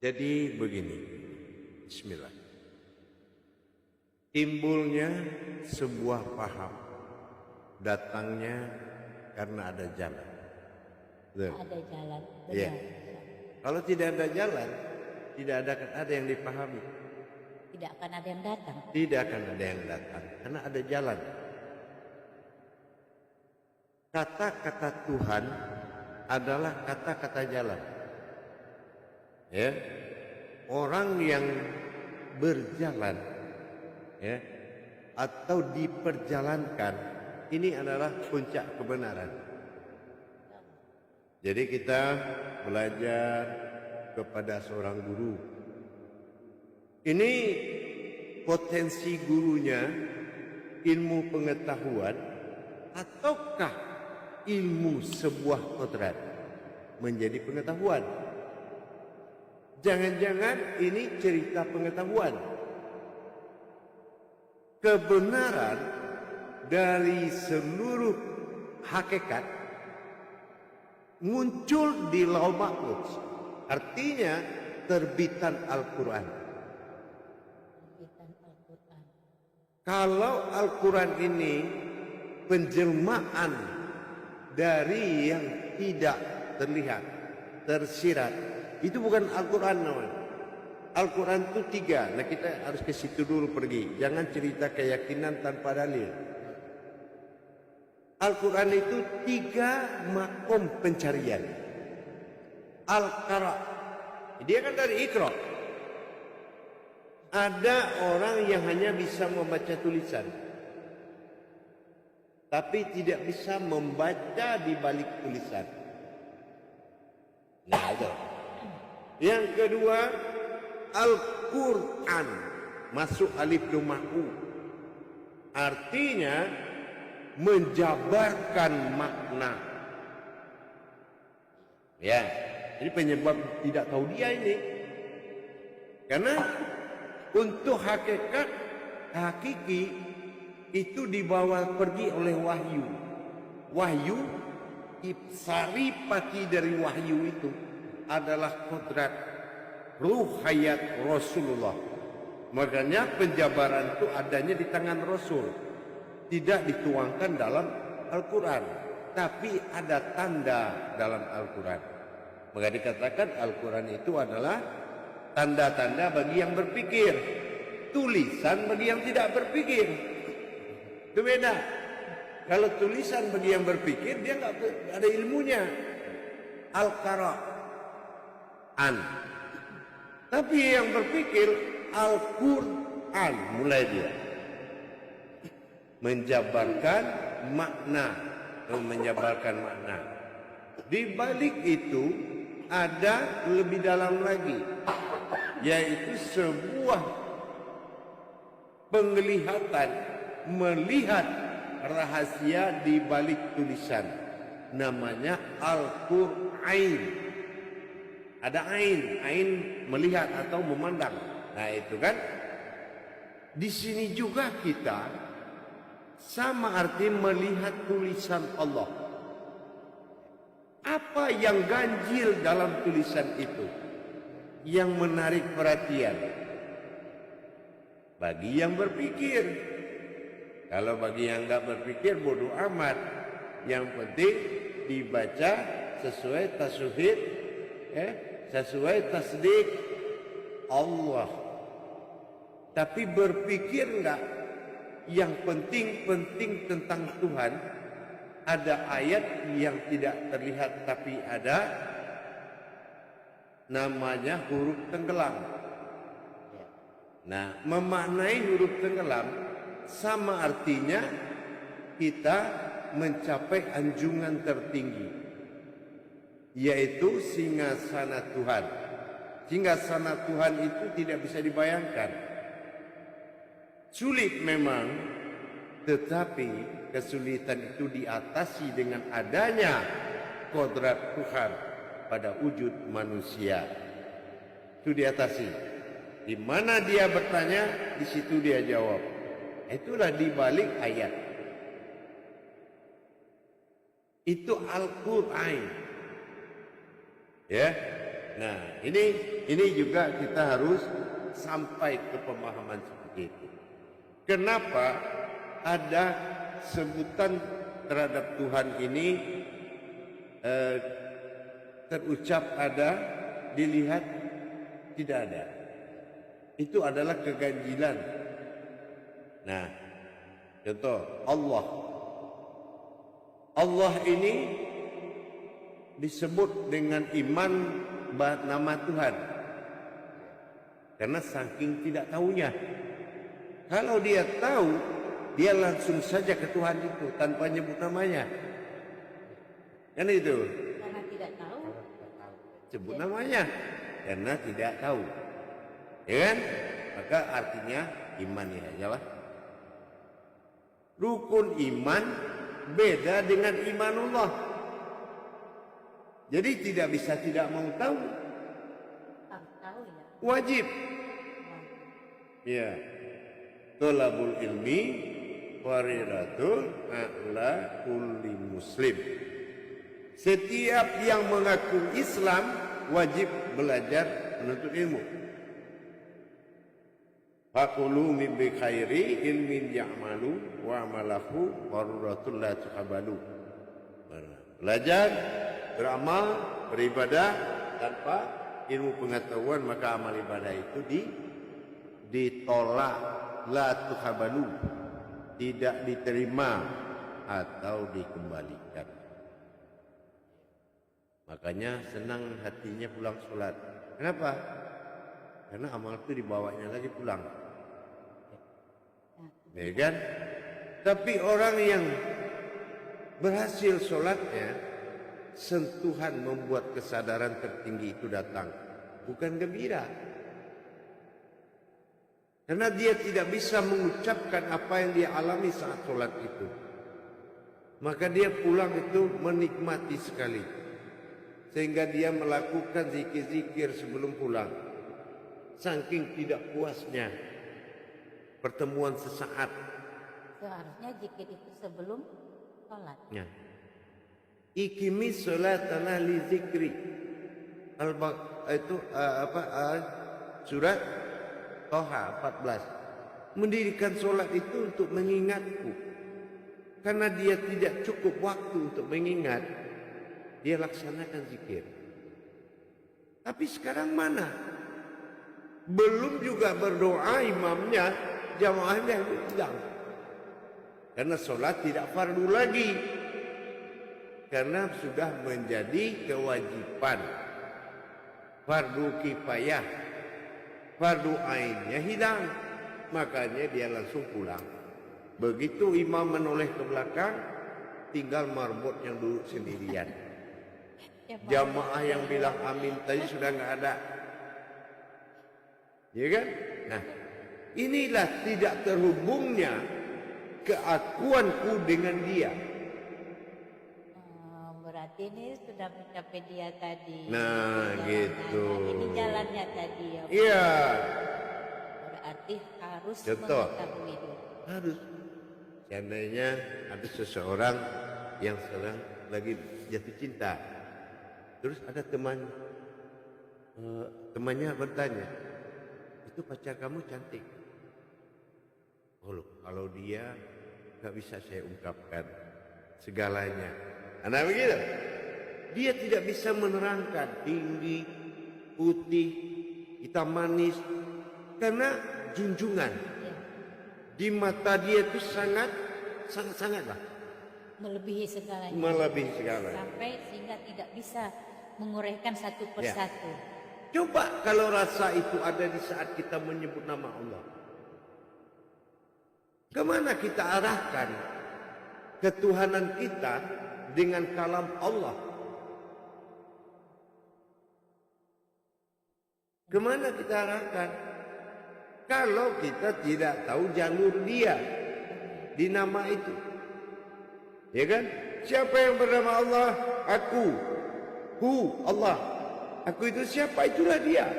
Jadi begini, bismillah. Timbulnya sebuah paham, datangnya karena ada jalan. Betul? Ada jalan, benar. Iya. Kalau tidak ada jalan, tidak ada yang dipahami. Tidak akan ada yang datang. Tidak akan ada yang datang, karena ada jalan. Kata-kata Tuhan adalah kata-kata jalan. Ya, orang yang berjalan, ya, atau diperjalankan, ini adalah puncak kebenaran. Jadi kita belajar kepada seorang guru. Ini potensi gurunya ilmu pengetahuan ataukah ilmu sebuah kodrat menjadi pengetahuan? Jangan-jangan ini cerita pengetahuan. Kebenaran dari seluruh hakikat muncul di Lauh Mahfuz. Artinya terbitan Al-Quran. Terbitan Al-Quran. Kalau Al-Quran ini penjelmaan dari yang tidak terlihat, tersirat, itu bukan Al-Quran namanya. Al-Quran itu 3. Nah, kita harus ke situ dulu pergi. Jangan cerita keyakinan tanpa dalil. Al-Quran itu 3 makom pencarian. Al-Qara, dia kan dari Iqra. Ada orang yang hanya bisa membaca tulisan, tapi tidak bisa membaca di balik tulisan. Nah, itu. Yang kedua, Al-Quran, masuk alif lam u. Artinya menjabarkan makna. Ya, ini penyebab tidak tahu dia ini. Karena untuk hakikat hakiki itu dibawa pergi oleh wahyu. Wahyu, saripati dari wahyu itu adalah kodrat ruh hayat Rasulullah. Makanya penjabaran itu adanya di tangan Rasul, tidak dituangkan dalam Al-Quran, tapi ada tanda dalam Al-Quran. Maka dikatakan Al-Quran itu adalah tanda-tanda bagi yang berpikir, tulisan bagi yang tidak berpikir. Itu beda. Kalau tulisan bagi yang berpikir, dia nggak ada ilmunya. Al-Qur'an. Tapi yang berpikir Al-Quran, mulai dia menjabarkan makna, menjabarkan makna. Di balik itu ada lebih dalam lagi, yaitu sebuah penglihatan, melihat rahasia di balik tulisan, namanya Al-Qur'an. Ada ain melihat atau memandang. Nah, itu kan di sini juga kita sama arti melihat tulisan Allah. Apa yang ganjil dalam tulisan itu yang menarik perhatian bagi yang berpikir? Kalau bagi yang enggak berpikir, bodoh amat. Yang penting dibaca sesuai tasawuf, sesuai tasdik Allah. Tapi berpikir enggak? Yang penting tentang Tuhan. Ada ayat yang tidak terlihat tapi ada, namanya huruf tenggelam. Nah, memaknai huruf tenggelam sama artinya kita mencapai anjungan tertinggi, yaitu singgasana Tuhan. Singgasana Tuhan itu tidak bisa dibayangkan. Sulit memang, tetapi kesulitan itu diatasi dengan adanya kodrat Tuhan pada wujud manusia. Itu diatasi. Di mana dia bertanya, di situ dia jawab. Itulah di balik ayat. Itu Al-Qur'an. Ya. Nah, ini juga kita harus sampai ke pemahaman seperti itu. Kenapa ada sebutan terhadap Tuhan ini terucap ada, dilihat tidak ada? Itu adalah keganjilan. Nah, contoh Allah. Allah ini disebut dengan iman nama Tuhan. Karena saking tidak tahunya. Kalau dia tahu, dia langsung saja ke Tuhan itu tanpa nyebut namanya. Kan itu. Karena tidak tahu. Sebut namanya. Karena tidak tahu. Ya kan? Maka artinya iman ya ajalah. Rukun iman beda dengan imanullah. Jadi tidak bisa tidak mau tahu. Harus tahu ya. Wajib. Ya. Thalabul ilmi faridatul ala kulli muslim. Setiap yang mengaku Islam wajib belajar menuntut ilmu. Faqulu min bi khairi ilmin ya'malu wa amalahu waruratul la tuqabalu. Belajar, beramal, beribadah tanpa ilmu pengetahuan maka amal ibadah itu ditolak, la tuqabalu, tidak diterima atau dikembalikan. Makanya senang hatinya pulang sholat. Kenapa? Karena amal itu dibawanya lagi pulang. Ya kan? Tapi orang yang berhasil sholatnya, sentuhan membuat kesadaran tertinggi itu datang. Bukan gembira. Karena dia tidak bisa mengucapkan apa yang dia alami saat sholat itu. Maka dia pulang itu menikmati sekali. Sehingga dia melakukan zikir-zikir sebelum pulang. Saking tidak puasnya pertemuan sesaat. Seharusnya zikir itu sebelum sholat. Ya. Ikimi sholatana li zikri. Surat Toha 14. Mendirikan sholat itu untuk mengingatku. Karena dia tidak cukup waktu untuk mengingat, dia laksanakan zikir. Tapi sekarang mana? Belum juga berdoa imamnya, jamaahnya hilang. Karena sholat tidak fardu lagi. Karena sudah menjadi kewajiban. Fardu kifayah. Fardu ainnya hilang. Makanya dia langsung pulang. Begitu imam menoleh ke belakang, tinggal marbot yang duduk sendirian. Jamaah yang bilang amin tadi sudah nggak ada. Ya kan? Nah, inilah tidak terhubungnya keakuanku dengan dia. Berarti ini sudah mencapai dia tadi. Nah, gitu. Ini jalannya tadi ya. Iya. Berarti harus Contoh. mengetahui dulu. Harus. Seandainya ada seseorang yang sedang lagi jatuh cinta. Terus ada temannya bertanya, itu pacar kamu cantik? Oh loh, kalau dia gak bisa saya ungkapkan segalanya. Nah begitu. Dia tidak bisa menerangkan tinggi, putih, hitam manis. Karena junjungan. Di mata dia itu sangat lah. Melebihi segalanya. Melebihi segalanya. Sampai sehingga tidak bisa menguraikan satu persatu. Ya. Coba kalau rasa itu ada di saat kita menyebut nama Allah. Kemana kita arahkan ketuhanan kita dengan kalam Allah? Kemana kita arahkan? Kalau kita tidak tahu jalur dia di nama itu. Ya kan? Siapa yang bernama Allah? Aku. Allah. Aku itu siapa? Itulah dia.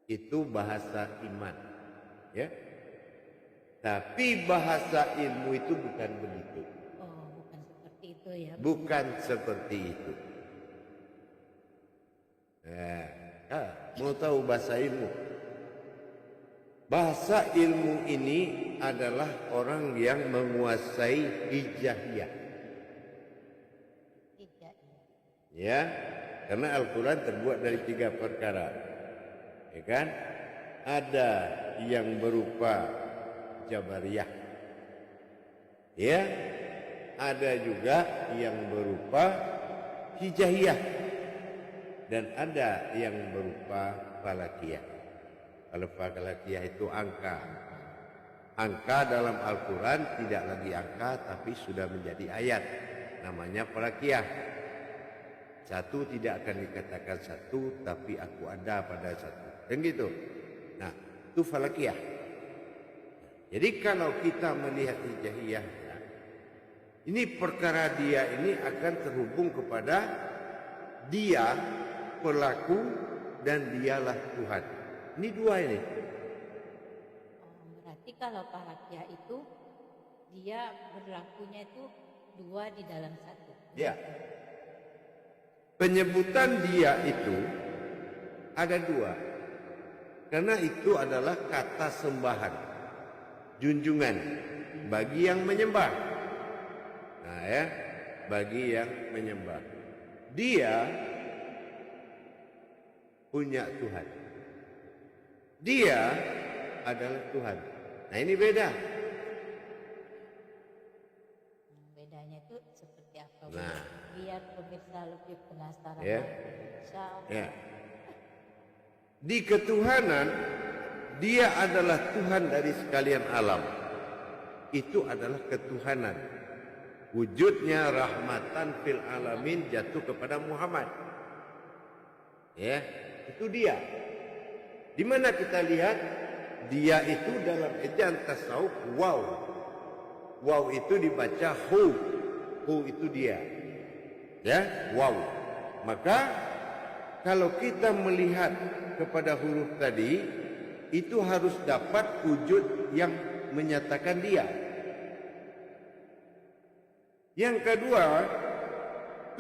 Itu bahasa iman. Ya. Tapi bahasa ilmu itu bukan begitu. Oh, bukan seperti itu ya. Bukan seperti itu. Mau tahu bahasa ilmu? Bahasa ilmu ini adalah orang yang menguasai hijaiyah. Tidak. Ya, karena Al-Quran terbuat dari 3 perkara. Ya kan? Ada yang berupa Jabariyah. Ya, ada juga yang berupa Hijaiyah. Dan ada yang berupa Falakiyah. Kalau Falakiyah itu angka. Angka dalam Al-Quran tidak lagi angka tapi sudah menjadi ayat. Namanya Falakiyah. Satu tidak akan dikatakan satu, tapi aku ada pada satu. Dan gitu. Nah, itu Falakiyah. Jadi kalau kita melihat Hijaiyah, ini perkara dia ini akan terhubung kepada dia pelaku dan dialah Tuhan. Ini dua ini. Berarti kalau Falakiyah itu dia berlakunya itu 2 di dalam 1. Ya. Penyebutan dia itu ada 2. Karena itu adalah kata sembahan, junjungan bagi yang menyembah. Nah ya, bagi yang menyembah. Dia punya Tuhan. Dia adalah Tuhan. Nah ini beda. Bedanya itu seperti apa? Nah. Biar pemirsa lebih penasaran. Ya. Insyaallah. Ya. Di ketuhanan, dia adalah Tuhan dari sekalian alam. Itu adalah ketuhanan. Wujudnya rahmatan fil alamin jatuh kepada Muhammad. Ya, itu dia. Di mana kita lihat dia itu dalam ejaan tasawuf waw. Waw itu dibaca hu. Hu itu dia. Ya, waw. Maka kalau kita melihat kepada huruf tadi, itu harus dapat wujud yang menyatakan dia. Yang kedua,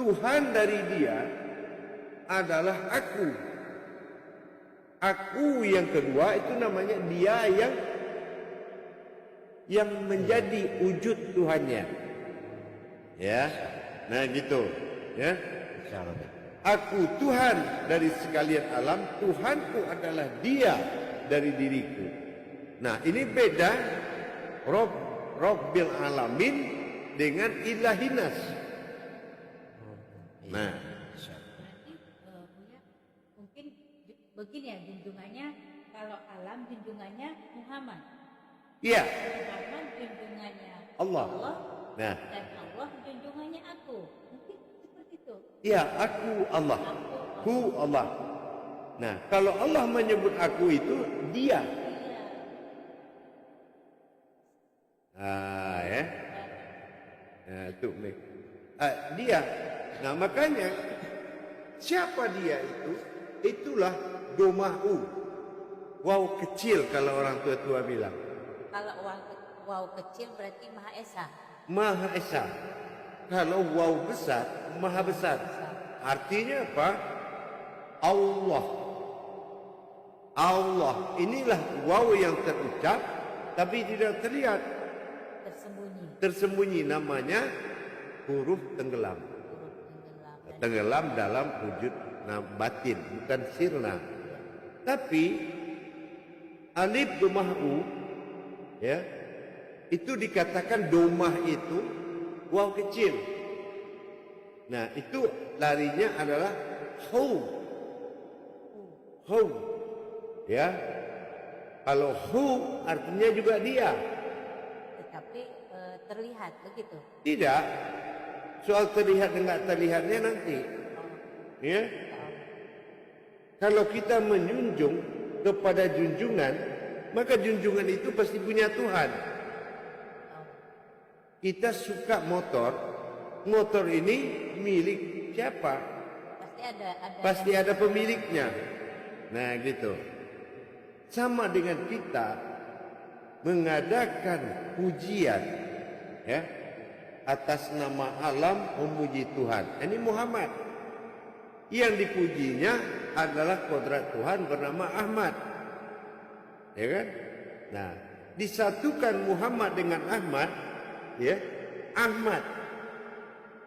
Tuhan dari dia adalah aku. Aku yang kedua itu namanya dia yang menjadi wujud Tuhannya. Ya. Nah gitu, ya. Aku Tuhan dari sekalian alam, Tuhanku adalah dia dari diriku. Nah, ini beda Rabbil alamin dengan ilahinas. Nah, Berarti Buya, mungkin begini ya junjungannya, kalau alam junjungannya Muhammad. iya, Muhammad junjungannya Allah. Nah, dan Allah junjungannya aku. Mungkin seperti itu. iya, aku Allah. Hu Allah. Nah, kalau Allah menyebut aku itu dia. Iya. Ah, ya. Nah, itu dia. Nah, makanya siapa dia itu? Itulah domahu. Wow kecil kalau orang tua-tua bilang. Kalau wow kecil berarti Maha Esa. Maha Esa. Kalau wow besar, Maha besar. Artinya apa? Allah. Allah. Inilah wow yang terucap tapi tidak terlihat. Tersembunyi. Tersembunyi, namanya huruf tenggelam. Huruf tenggelam. Dan Tenggelam dalam wujud batin, bukan sirna. Tapi alif domah u, ya, itu dikatakan domah itu waw kecil. Nah, itu larinya adalah hu. Hu. Ya. Kalau hu artinya juga dia. tetapi terlihat begitu. Tidak. Soal terlihat dan enggak terlihatnya nanti. Ya. Kalau kita menjunjung kepada junjungan, maka junjungan itu pasti punya Tuhan. Kita suka motor, motor ini milik siapa? Pasti ada pemiliknya. Nah, gitu. Sama dengan kita mengadakan pujian, ya, atas nama alam memuji Tuhan. Ini Muhammad. Yang dipujinya adalah kodrat Tuhan bernama Ahmad. Ya kan? Nah, disatukan Muhammad dengan Ahmad, ya. Ahmad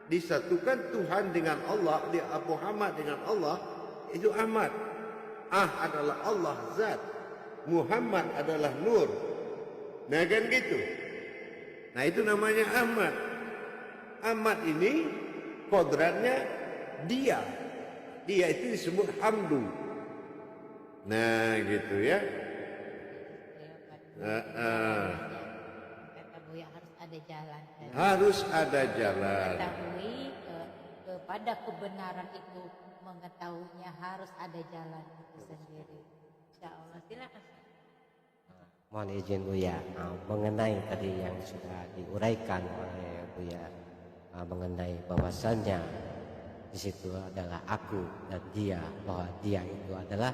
disatukan Tuhan dengan Allah, Muhammad dengan Allah, itu Ahmad. Adalah Allah zat, Muhammad adalah nur. Nah kan gitu. Nah itu namanya Ahmad. Ahmad ini kodratnya dia itu disebut hamdu. Nah gitu ya. Kata Buya harus ada jalan. Harus ada jalan. Mengetahui kepada kebenaran itu, mengetahuinya harus ada jalan itu sendiri. Insya Allah, silakan. Mohon izin Buya, mengenai tadi yang sudah diuraikan oleh Buya, mengenai bahwasannya di situ adalah aku dan dia, bahwa dia itu adalah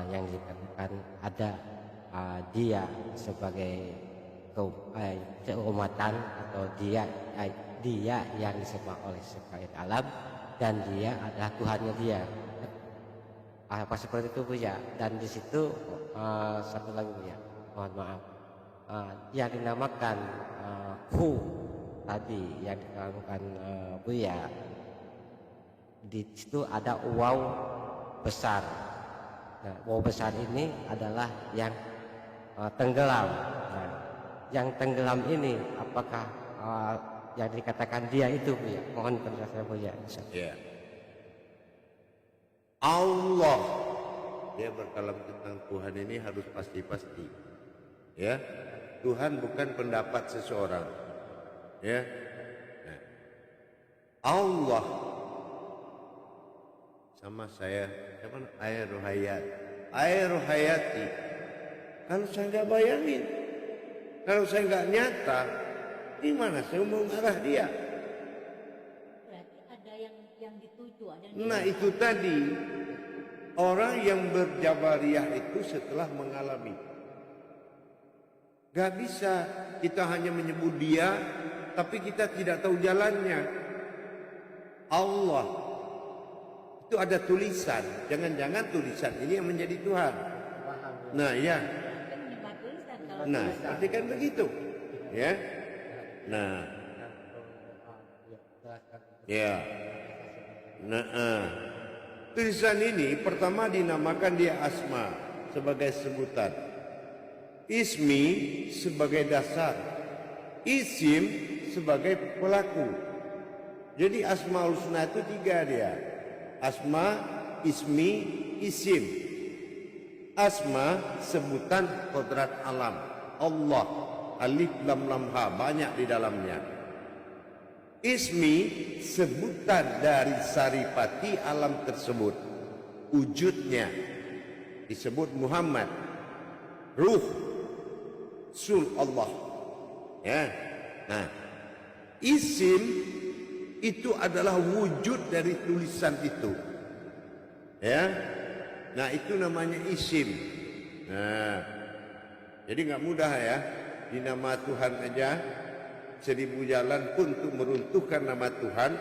yang dikatakan ada dia sebagai keumatan, atau dia yang disembah oleh sekalian alam, dan dia adalah Tuhannya dia. Apa seperti itu Buya? Dan di situ satu lagi Buya, mohon maaf, yang dinamakan Hu tadi yang dinamakan Buya, di situ ada waw besar. Nah, waw besar ini adalah yang tenggelam. Nah, yang tenggelam ini apakah yang dikatakan dia itu Buya? Mohon penjelasan Buya. Ya. Allah, dia berkalam tentang Tuhan ini harus pasti-pasti. Ya, Tuhan bukan pendapat seseorang. Ya, nah, Allah sama saya, air hayat, air hayati. Kalau saya nggak bayangin, kalau saya nggak nyata, gimana saya mau mengarah dia? Berarti ada yang dituju, ada yang Nah itu tadi, orang yang berjabariyah itu setelah mengalami. Gak bisa kita hanya menyebut dia, tapi kita tidak tahu jalannya. Allah itu ada tulisan, jangan-jangan tulisan ini yang menjadi Tuhan. Nah ya, kan lima tulisan kalau nah tulisan. seperti kan begitu, ya. Nah, ya. Nah, tulisan ini pertama dinamakan dia asma sebagai sebutan, ismi sebagai dasar, isim sebagai pelaku. Jadi asmaul husna itu tiga dia, asma, ismi, isim. Asma sebutan kodrat alam Allah, alif lam lam ha, banyak di dalamnya. Ismi sebutan dari saripati alam tersebut, wujudnya disebut Muhammad, ruh sul Allah. Ya. Nah, isim itu adalah wujud dari tulisan itu. Ya. Nah, itu namanya isim. Nah, jadi nggak mudah ya. Di nama Tuhan aja 1000 jalan pun untuk meruntuhkan nama Tuhan,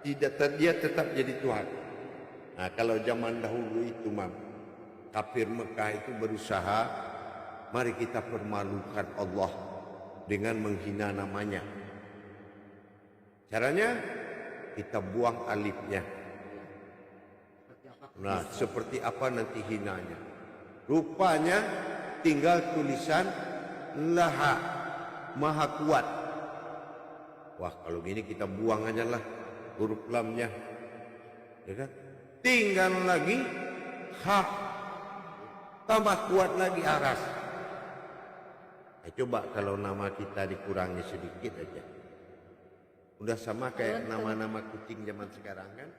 dia tetap jadi Tuhan. Nah, kalau zaman dahulu itu kafir Mekah itu berusaha, mari kita permalukan Allah dengan menghina namanya. Caranya kita buang alifnya. Nah, seperti apa nanti hinanya? Rupanya tinggal tulisan Laha, Maha Kuat. Wah, kalau gini kita buang aja lah huruf lamnya, ya kan? Tinggal lagi ha, tambah kuat lagi aras. Coba kalau nama kita dikurangi sedikit aja, udah sama kayak nama-nama kucing zaman sekarang kan?